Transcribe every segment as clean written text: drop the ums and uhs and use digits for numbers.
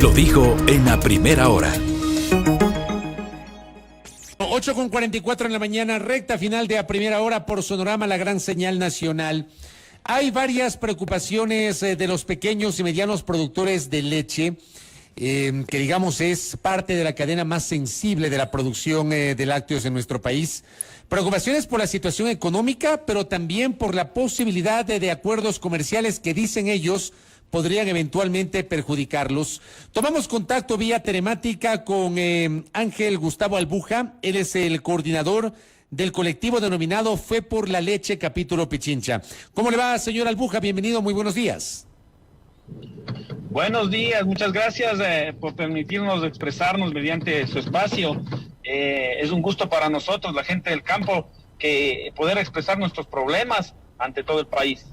Lo dijo en la primera hora. 8:44 en la mañana, recta final de A Primera Hora por Sonorama, la gran señal nacional. Hay varias preocupaciones de los pequeños y medianos productores de leche, que digamos es parte de la cadena más sensible de la producción de lácteos en nuestro país. Preocupaciones por la situación económica, pero también por la posibilidad de acuerdos comerciales que dicen ellos podrían eventualmente perjudicarlos. Tomamos contacto vía telemática con Ángel Gustavo Albuja. Él es el coordinador del colectivo denominado Fe por la Leche, capítulo Pichincha. ¿Cómo le va, señor Albuja? Bienvenido, muy buenos días. Buenos días, muchas gracias por permitirnos expresarnos mediante su espacio. Es un gusto para nosotros, la gente del campo, que poder expresar nuestros problemas ante todo el país.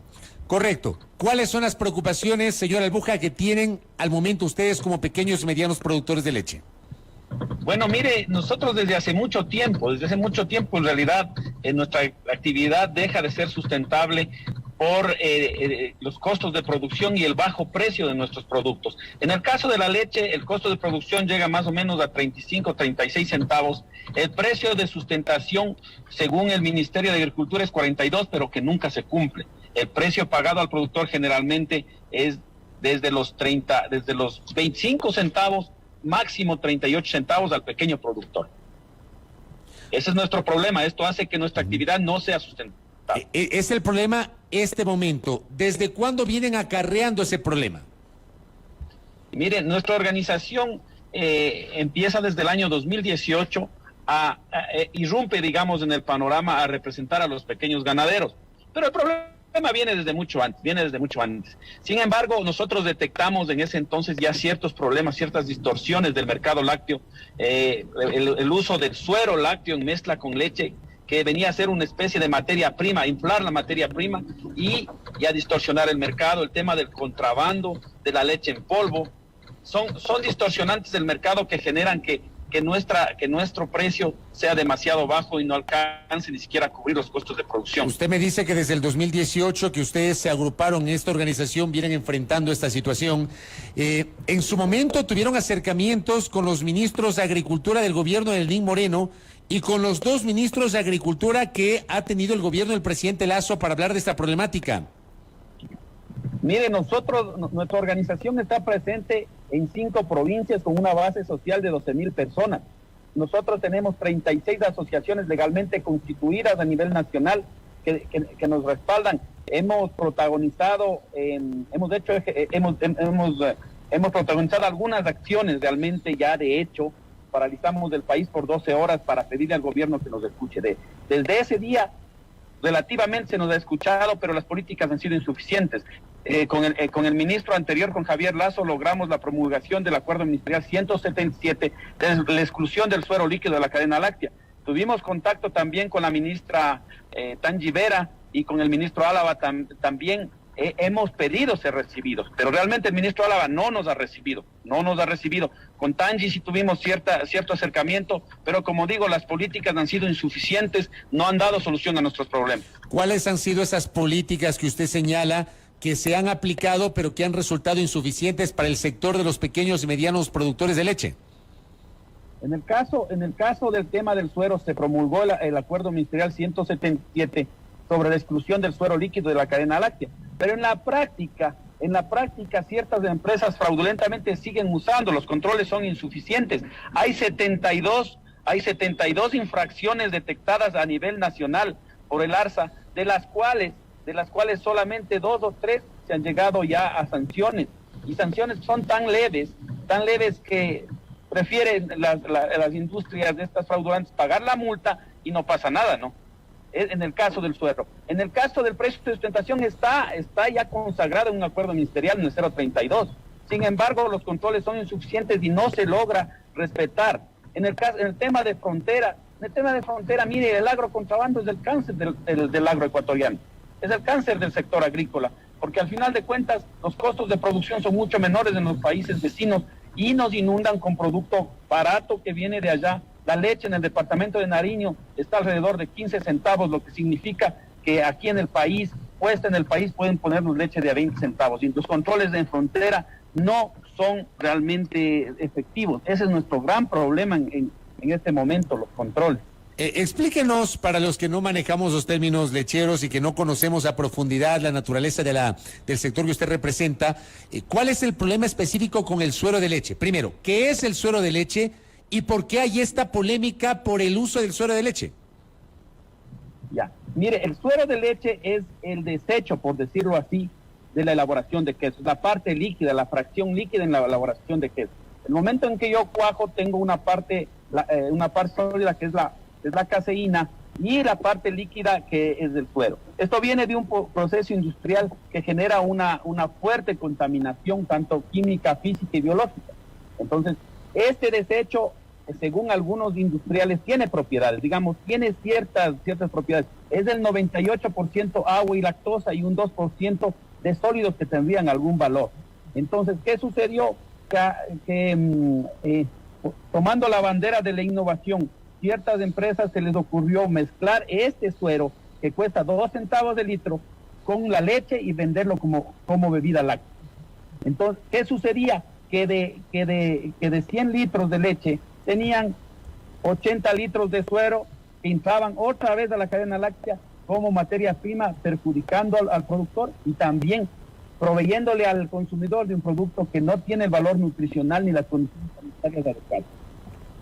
Correcto. ¿Cuáles son las preocupaciones, señor Albuja, que tienen al momento ustedes como pequeños y medianos productores de leche? Bueno, mire, nosotros desde hace mucho tiempo en realidad nuestra actividad deja de ser sustentable por los costos de producción y el bajo precio de nuestros productos. En el caso de la leche, el costo de producción llega más o menos a 35, 36 centavos. El precio de sustentación, según el Ministerio de Agricultura, es 42, pero que nunca se cumple. El precio pagado al productor generalmente es desde los 25 centavos, máximo 38 centavos al pequeño productor. Ese es nuestro problema. Esto hace que nuestra actividad no sea sustentable. Es el problema este momento. ¿Desde cuándo vienen acarreando ese problema? Miren, nuestra organización empieza desde el año 2018 irrumpe, digamos, en el panorama a representar a los pequeños ganaderos. Pero el problema viene desde mucho antes. Sin embargo, nosotros detectamos en ese entonces ya ciertos problemas, ciertas distorsiones del mercado lácteo, el uso del suero lácteo en mezcla con leche, que venía a ser una especie de materia prima, a inflar la materia prima y a distorsionar el mercado. El tema del contrabando de la leche en polvo son distorsionantes del mercado que generan que nuestro precio sea demasiado bajo y no alcance ni siquiera a cubrir los costos de producción. Usted me dice que desde el 2018 que ustedes se agruparon en esta organización, vienen enfrentando esta situación. En su momento tuvieron acercamientos con los ministros de Agricultura del gobierno de Lenín Moreno y con los dos ministros de Agricultura que ha tenido el gobierno del presidente Lasso para hablar de esta problemática. Mire, nuestra organización está presente en 5 provincias con una base social de 12,000 personas. Nosotros tenemos 36 asociaciones legalmente constituidas a nivel nacional que nos respaldan. Hemos protagonizado, hemos protagonizado algunas acciones realmente ya de hecho. Paralizamos el país por 12 horas para pedirle al gobierno que nos escuche. Desde ese día relativamente se nos ha escuchado, pero las políticas han sido insuficientes. Con el ministro anterior, con Javier Lasso, logramos la promulgación del acuerdo ministerial 177 de la exclusión del suero líquido de la cadena láctea. Tuvimos contacto también con la ministra Tangi Vera y con el ministro Álava también. Hemos pedido ser recibidos, pero realmente el ministro Álava no nos ha recibido. Con Tangi sí tuvimos cierto acercamiento, pero como digo, las políticas han sido insuficientes, no han dado solución a nuestros problemas. ¿Cuáles han sido esas políticas que usted señala que se han aplicado, pero que han resultado insuficientes para el sector de los pequeños y medianos productores de leche? En el caso del tema del suero, se promulgó el acuerdo ministerial 177 sobre la exclusión del suero líquido de la cadena láctea. Pero en la práctica ciertas empresas fraudulentamente siguen usando, los controles son insuficientes. Hay 72 infracciones detectadas a nivel nacional por el ARSA, de las cuales solamente 2 o 3 se han llegado ya a sanciones. Y sanciones son tan leves que prefieren las industrias de estas fraudulentas pagar la multa y no pasa nada, ¿no? En el caso del suero. En el caso del precio de sustentación está ya consagrado en un acuerdo ministerial en el 032. Sin embargo, los controles son insuficientes y no se logra respetar. En el tema de frontera, mire, el agrocontrabando es el cáncer del agro ecuatoriano. Es el cáncer del sector agrícola, porque al final de cuentas los costos de producción son mucho menores en los países vecinos y nos inundan con producto barato que viene de allá. La leche en el departamento de Nariño está alrededor de 15 centavos, lo que significa que aquí en el país, pueden ponernos leche de a 20 centavos. Y los controles en frontera no son realmente efectivos. Ese es nuestro gran problema en este momento, los controles. Explíquenos, para los que no manejamos los términos lecheros y que no conocemos a profundidad la naturaleza del sector que usted representa, ¿cuál es el problema específico con el suero de leche? Primero, ¿qué es el suero de leche y por qué hay esta polémica por el uso del suero de leche? Ya, mire, el suero de leche es el desecho, por decirlo así, de la elaboración de queso, la parte líquida, la fracción líquida en la elaboración de queso. El momento en que yo cuajo, tengo una parte sólida que es la caseína y la parte líquida que es del suero. Esto viene de un proceso industrial que genera una fuerte contaminación, tanto química, física y biológica. Entonces, este desecho, según algunos industriales, tiene propiedades, digamos, tiene ciertas propiedades. Es del 98% agua y lactosa y un 2% de sólidos que tendrían algún valor. Entonces, ¿qué sucedió? Tomando la bandera de la innovación, ciertas empresas se les ocurrió mezclar este suero que cuesta 2 centavos de litro con la leche y venderlo como bebida láctea. Entonces, ¿qué sucedía? Que de 100 litros de leche tenían 80 litros de suero que entraban otra vez a la cadena láctea como materia prima, perjudicando al productor y también proveyéndole al consumidor de un producto que no tiene el valor nutricional ni las condiciones sanitarias adecuadas.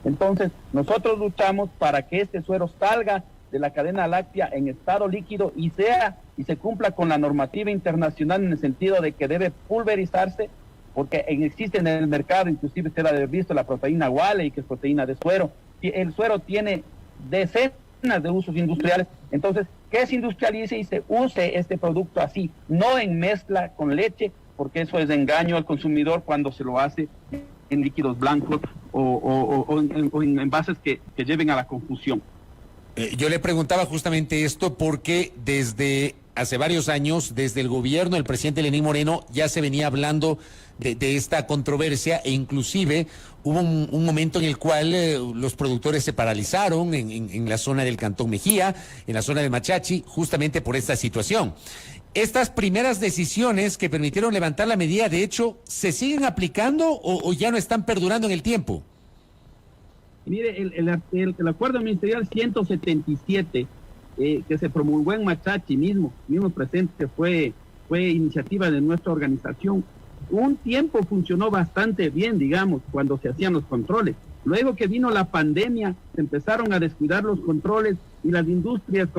Entonces, nosotros luchamos para que este suero salga de la cadena láctea en estado líquido y se cumpla con la normativa internacional en el sentido de que debe pulverizarse, porque existe en el mercado, inclusive usted la debe visto, la proteína Walley, que es proteína de suero. El suero tiene decenas de usos industriales, entonces que se industrialice y se use este producto así, no en mezcla con leche, porque eso es engaño al consumidor cuando se lo hace en líquidos blancos o en envases que lleven a la confusión. Yo le preguntaba justamente esto porque desde hace varios años, desde el gobierno del presidente Lenín Moreno, ya se venía hablando de esta controversia e inclusive hubo un momento en el cual los productores se paralizaron en la zona del Cantón Mejía, en la zona de Machachi, justamente por esta situación. Estas primeras decisiones que permitieron levantar la medida, de hecho, ¿se siguen aplicando o ya no están perdurando en el tiempo? Mire, el acuerdo ministerial 177 que se promulgó en Machachi mismo presente, fue iniciativa de nuestra organización. Un tiempo funcionó bastante bien, digamos, cuando se hacían los controles. Luego que vino la pandemia, se empezaron a descuidar los controles y las industrias,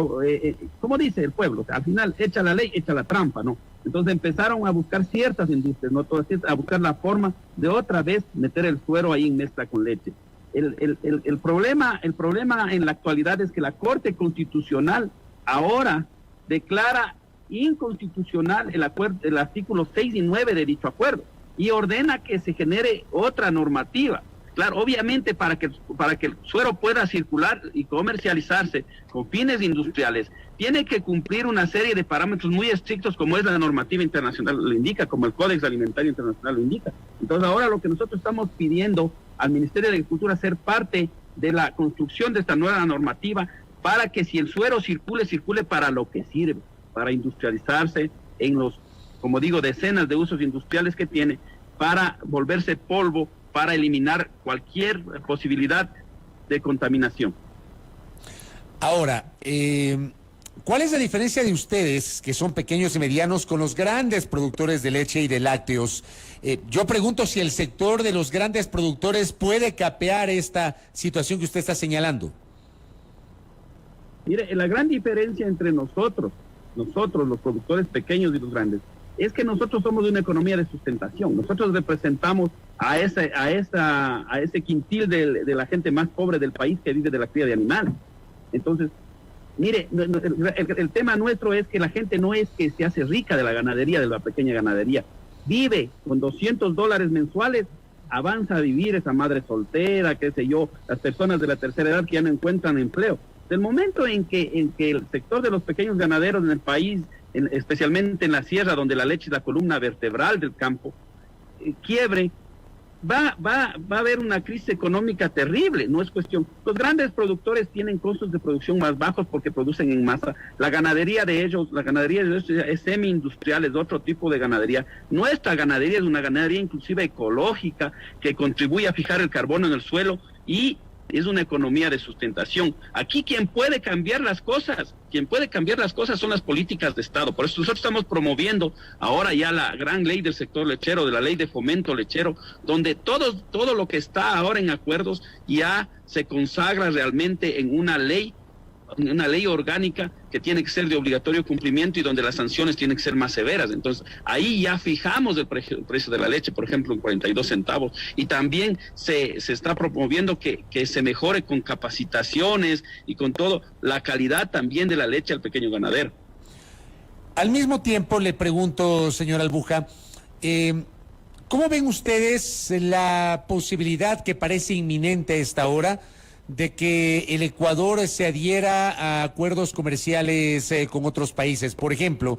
como dice el pueblo, al final echa la ley, echa la trampa, ¿no? Entonces empezaron a buscar ciertas industrias, no todas, a buscar la forma de otra vez meter el suero ahí en mezcla con leche. El problema en la actualidad es que la Corte Constitucional ahora declara inconstitucional el artículo 6 y 9 de dicho acuerdo y ordena que se genere otra normativa. Claro, obviamente para que el suero pueda circular y comercializarse con fines industriales, tiene que cumplir una serie de parámetros muy estrictos como es la normativa internacional lo indica, como el Códex Alimentario Internacional lo indica. Entonces ahora lo que nosotros estamos pidiendo al Ministerio de Agricultura es ser parte de la construcción de esta nueva normativa para que si el suero circule para lo que sirve, para industrializarse en los, como digo, decenas de usos industriales que tiene, para volverse polvo, para eliminar cualquier posibilidad de contaminación. Ahora, ¿cuál es la diferencia de ustedes, que son pequeños y medianos, con los grandes productores de leche y de lácteos? Yo pregunto si el sector de los grandes productores puede capear esta situación que usted está señalando. Mire, la gran diferencia entre nosotros, los productores pequeños y los grandes, es que nosotros somos de una economía de sustentación. Nosotros representamos a ese quintil de la gente más pobre del país que vive de la cría de animales. Entonces, mire, el tema nuestro es que la gente no es que se hace rica de la ganadería, de la pequeña ganadería. Vive con $200 mensuales, avanza a vivir esa madre soltera, qué sé yo, las personas de la tercera edad que ya no encuentran empleo. Del momento en que el sector de los pequeños ganaderos en el país, especialmente en la sierra, donde la leche es la columna vertebral del campo, quiebre, va a haber una crisis económica terrible, no es cuestión. Los grandes productores tienen costos de producción más bajos porque producen en masa. La ganadería de ellos es semi-industrial, es otro tipo de ganadería. Nuestra ganadería es una ganadería inclusive ecológica que contribuye a fijar el carbono en el suelo y es una economía de sustentación. Aquí quien puede cambiar las cosas son las políticas de Estado. Por eso nosotros estamos promoviendo ahora ya la gran ley del sector lechero, de la ley de fomento lechero, donde todo lo que está ahora en acuerdos ya se consagra realmente en una ley orgánica que tiene que ser de obligatorio cumplimiento y donde las sanciones tienen que ser más severas. Entonces, ahí ya fijamos el precio de la leche, por ejemplo, en 42 centavos, y también se está promoviendo que se mejore con capacitaciones y con todo la calidad también de la leche al pequeño ganadero. Al mismo tiempo, le pregunto, señor Albuja, ¿cómo ven ustedes la posibilidad que parece inminente a esta hora de que el Ecuador se adhiera a acuerdos comerciales con otros países? Por ejemplo,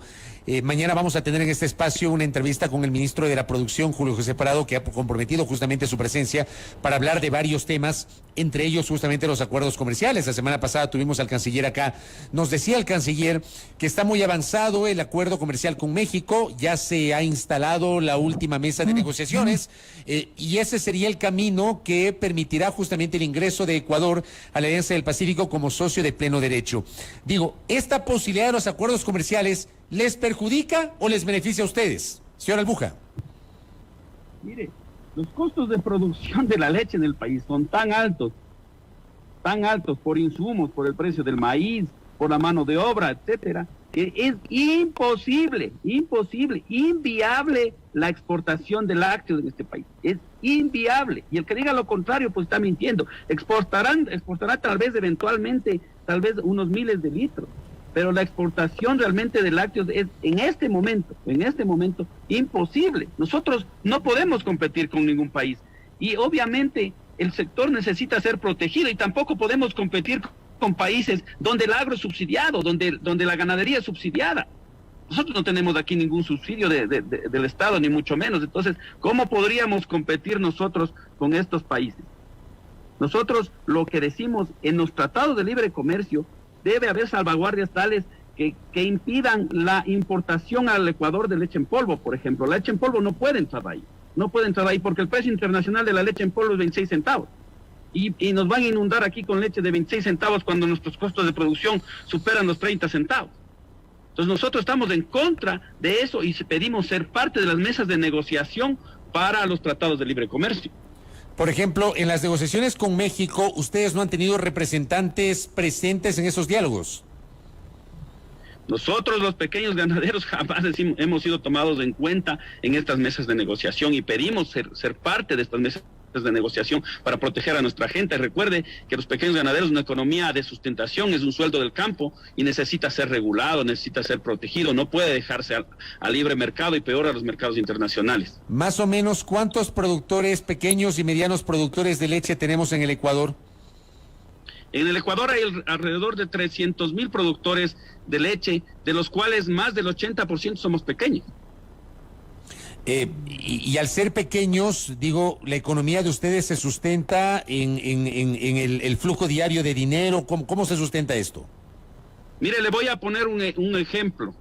mañana vamos a tener en este espacio una entrevista con el ministro de la Producción, Julio José Parado, que ha comprometido justamente su presencia para hablar de varios temas, entre ellos justamente los acuerdos comerciales. La semana pasada tuvimos al canciller acá. Nos decía el canciller que está muy avanzado el acuerdo comercial con México, ya se ha instalado la última mesa de negociaciones y ese sería el camino que permitirá justamente el ingreso de Ecuador a la Alianza del Pacífico como socio de pleno derecho. Digo, ¿esta posibilidad de los acuerdos comerciales les perjudica o les beneficia a ustedes, señor Albuja? Mire, los costos de producción de la leche en el país son tan altos por insumos, por el precio del maíz, por la mano de obra, etcétera, que es imposible, inviable la exportación de lácteos en este país. Es inviable. Y el que diga lo contrario, pues está mintiendo. Exportará tal vez eventualmente, unos miles de litros. Pero la exportación realmente de lácteos es en este momento, imposible. Nosotros no podemos competir con ningún país. Y obviamente el sector necesita ser protegido y tampoco podemos competir con países donde el agro es subsidiado, donde la ganadería es subsidiada. Nosotros no tenemos aquí ningún subsidio del Estado, ni mucho menos. Entonces, ¿cómo podríamos competir nosotros con estos países? Nosotros lo que decimos en los tratados de libre comercio, debe haber salvaguardias tales que impidan la importación al Ecuador de leche en polvo, por ejemplo. La leche en polvo no puede entrar ahí porque el precio internacional de la leche en polvo es 26 centavos. Y nos van a inundar aquí con leche de 26 centavos cuando nuestros costos de producción superan los 30 centavos. Entonces nosotros estamos en contra de eso y pedimos ser parte de las mesas de negociación para los tratados de libre comercio. Por ejemplo, en las negociaciones con México, ¿ustedes no han tenido representantes presentes en esos diálogos? Nosotros, los pequeños ganaderos, jamás hemos sido tomados en cuenta en estas mesas de negociación y pedimos ser parte de estas mesas de negociación para proteger a nuestra gente. Recuerde que los pequeños ganaderos, una economía de sustentación, es un sueldo del campo y necesita ser regulado, necesita ser protegido, no puede dejarse al libre mercado y peor a los mercados internacionales. Más o menos, ¿cuántos productores, pequeños y medianos productores de leche tenemos en el Ecuador? En el Ecuador hay alrededor de 300,000 productores de leche, de los cuales más del 80% somos pequeños. Y al ser pequeños, digo, la economía de ustedes se sustenta en el flujo diario de dinero. ¿Cómo se sustenta esto? Mire, le voy a poner un ejemplo.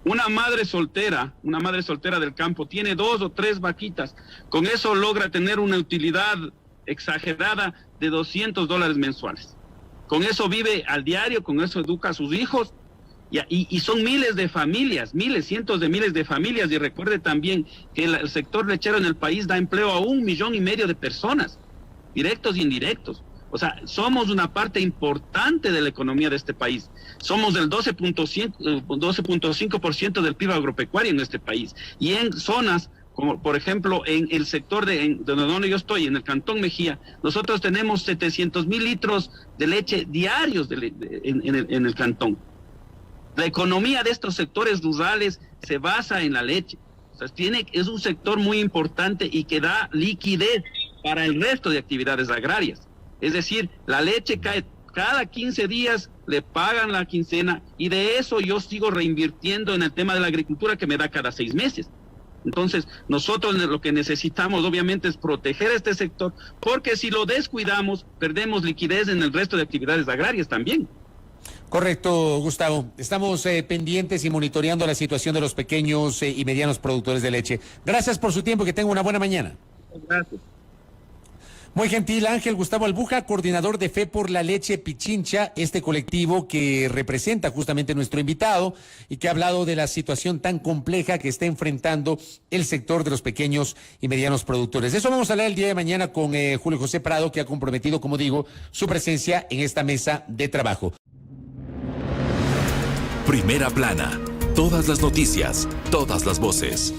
Una madre soltera del campo tiene 2 o 3 vaquitas. Con eso logra tener una utilidad exagerada de $200 mensuales. Con eso vive al diario, con eso educa a sus hijos. Y son miles de familias, cientos de miles de familias. Y recuerde también que el sector lechero en el país da empleo a 1,5 millones de personas, directos e indirectos. O sea, somos una parte importante de la economía de este país. Somos del 12.5% del PIB agropecuario en este país. Y en zonas como, por ejemplo, en el sector de donde yo estoy, en el Cantón Mejía, nosotros tenemos 700,000 litros de leche diarios en el cantón. La economía de estos sectores rurales se basa en la leche. O sea, es un sector muy importante y que da liquidez para el resto de actividades agrarias. Es decir, la leche cae cada 15 días, le pagan la quincena y de eso yo sigo reinvirtiendo en el tema de la agricultura que me da cada 6 meses. Entonces, nosotros lo que necesitamos obviamente es proteger a este sector, porque si lo descuidamos, perdemos liquidez en el resto de actividades agrarias también. Correcto, Gustavo. Estamos pendientes y monitoreando la situación de los pequeños y medianos productores de leche. Gracias por su tiempo y que tenga una buena mañana. Gracias. Muy gentil, Ángel Gustavo Albuja, coordinador de Fe por la Leche Pichincha, este colectivo que representa justamente nuestro invitado y que ha hablado de la situación tan compleja que está enfrentando el sector de los pequeños y medianos productores. De eso vamos a hablar el día de mañana con Julio José Prado, que ha comprometido, como digo, su presencia en esta mesa de trabajo. Primera plana. Todas las noticias, todas las voces.